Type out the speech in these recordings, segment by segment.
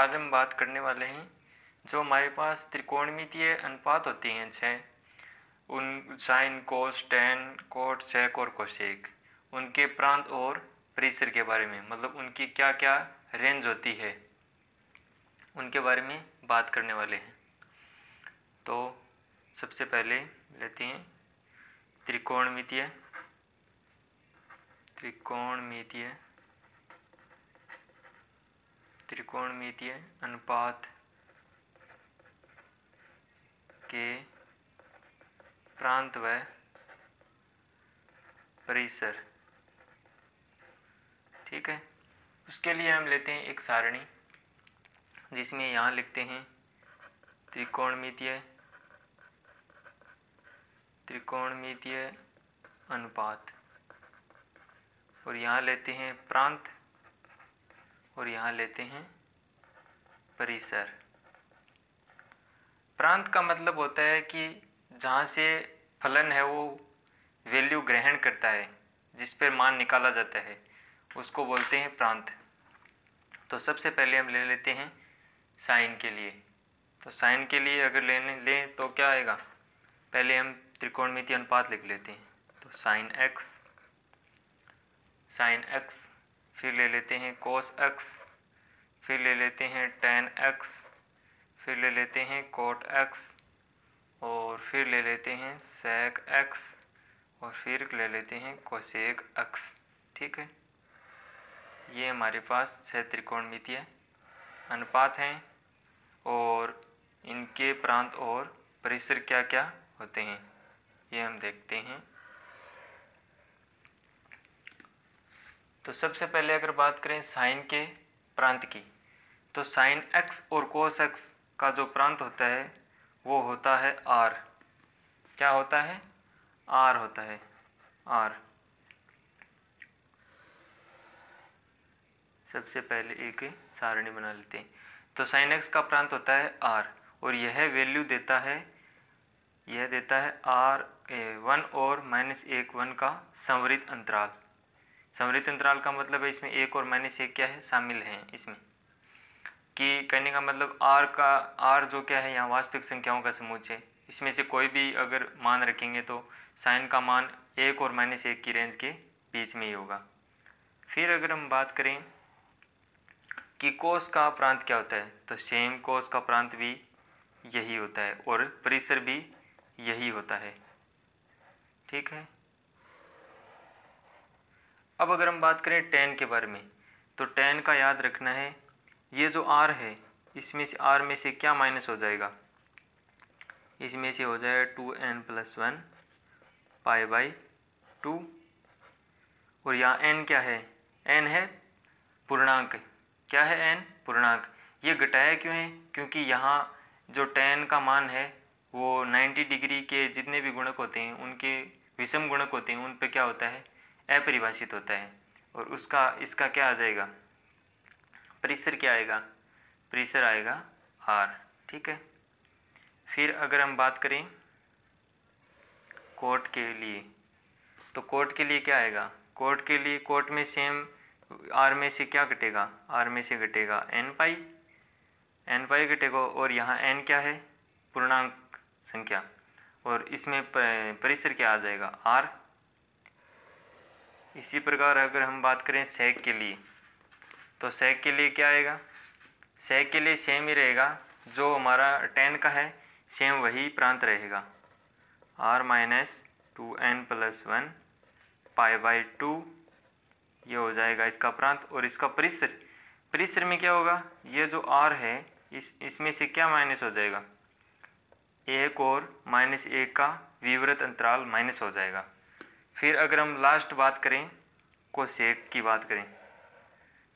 आज हम बात करने वाले हैं जो हमारे पास त्रिकोणमितीय अनुपात होते हैं छः, उन साइन, कोस, टेन, कोट, सेक और कोसेक, उनके प्रांत और परिसर के बारे में, मतलब उनकी क्या क्या रेंज होती है उनके बारे में बात करने वाले हैं। तो सबसे पहले लेते हैं त्रिकोणमितीय अनुपात के प्रांत व परिसर। ठीक है, उसके लिए हम लेते हैं एक सारणी जिसमें यहाँ लिखते हैं त्रिकोणमितीय अनुपात, और यहाँ लेते हैं प्रांत और यहाँ लेते हैं परिसर। प्रांत का मतलब होता है कि जहाँ से फलन है वो वैल्यू ग्रहण करता है, जिस पर मान निकाला जाता है, उसको बोलते हैं प्रांत। तो सबसे पहले हम ले लेते हैं साइन के लिए। तो साइन के लिए अगर लें तो क्या आएगा, पहले हम त्रिकोणमितीय अनुपात लिख लेते हैं। तो साइन एक्स, फिर ले लेते हैं कोस एक्स, फिर ले लेते हैं टेन एक्स, फिर ले लेते हैं कोट एक्स, और फिर ले लेते हैं सेक एक्स, और फिर ले लेते हैं कोसेक एक्स। ठीक है, ये हमारे पास 6 त्रिकोणमितीय अनुपात हैं और इनके प्रांत और परिसर क्या क्या होते हैं ये हम देखते हैं। तो सबसे पहले अगर बात करें साइन के प्रांत की, तो साइन एक्स और कोस एक्स का जो प्रांत होता है वो होता है आर। क्या होता है? आर होता है, आर। सबसे पहले एक सारणी बना लेते हैं। तो साइन एक्स का प्रांत होता है आर, और यह वैल्यू देता है आर 1 और -1 का संवरित अंतराल। संवरित अंतराल का मतलब है इसमें 1 और -1 क्या है, शामिल हैं इसमें। कि कहने का मतलब आर जो क्या है, यहाँ वास्तविक संख्याओं का समूह है। इसमें से कोई भी अगर मान रखेंगे तो साइन का मान 1 और -1 की रेंज के बीच में ही होगा। फिर अगर हम बात करें कि कोस का प्रांत क्या होता है, तो सेम कोस का प्रांत भी यही होता है और परिसर भी यही होता है। ठीक है, अब अगर हम बात करें टेन के बारे में, तो टेन का याद रखना है, ये जो आर है इसमें से आर में से क्या माइनस हो जाएगा, इसमें से हो जाएगा 2n+1 π/2, और यहाँ n क्या है, n है पूर्णांक। क्या है n? पूर्णांक। ये घटाया क्यों है? क्योंकि यहाँ जो tan का मान है वो 90 डिग्री के जितने भी गुणक होते हैं उनके विषम गुणक होते हैं, उन पे क्या होता है, अपरिभाषित होता है, और इसका क्या आ जाएगा, परिसर क्या आएगा, परिसर आएगा r। ठीक है, फिर अगर हम बात करें कोट के लिए, तो कोट के लिए क्या आएगा, कोट के लिए कोट में सेम r में से क्या घटेगा, r में से घटेगा n पाई घटेगा, और यहाँ n क्या है, पूर्णांक संख्या, और इसमें परिसर क्या आ जाएगा, r। इसी प्रकार अगर हम बात करें सेक के लिए, तो सेक के लिए क्या आएगा, सेक के लिए सेम ही रहेगा, जो हमारा tan का है सेम वही प्रांत रहेगा, r - 2n+1 π/2, ये हो जाएगा इसका प्रांत। और इसका परिसर में क्या होगा, ये जो r है इसमें से क्या माइनस हो जाएगा, 1 और -1 का विवर्त अंतराल माइनस हो जाएगा। फिर अगर हम लास्ट बात करें कोसेक की बात करें,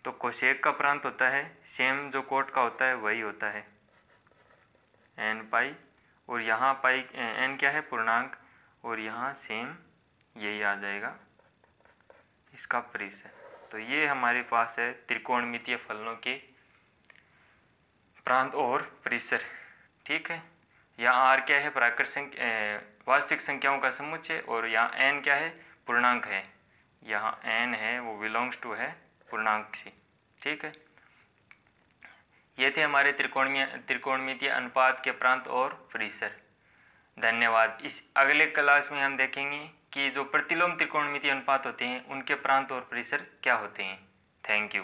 तो कोसेक का प्रांत होता है सेम जो कोट का होता है वही होता है n पाई, और यहाँ पाई n क्या है, पूर्णांक, और यहाँ सेम यही आ जाएगा इसका परिसर। तो ये हमारे पास है त्रिकोणमितीय फलनों के प्रांत और परिसर। ठीक है, यहाँ r क्या है, प्राकृत वास्तविक संख्याओं का समुच्चय, और यहाँ n क्या है, पूर्णांक है। यहाँ n है वो बिलोंग्स टू है पूर्णांक से। ठीक है, ये थे हमारे त्रिकोणमितीय अनुपात के प्रांत और परिसर। धन्यवाद। इस अगले क्लास में हम देखेंगे कि जो प्रतिलोम त्रिकोणमितीय अनुपात होते हैं उनके प्रांत और परिसर क्या होते हैं। Thank you.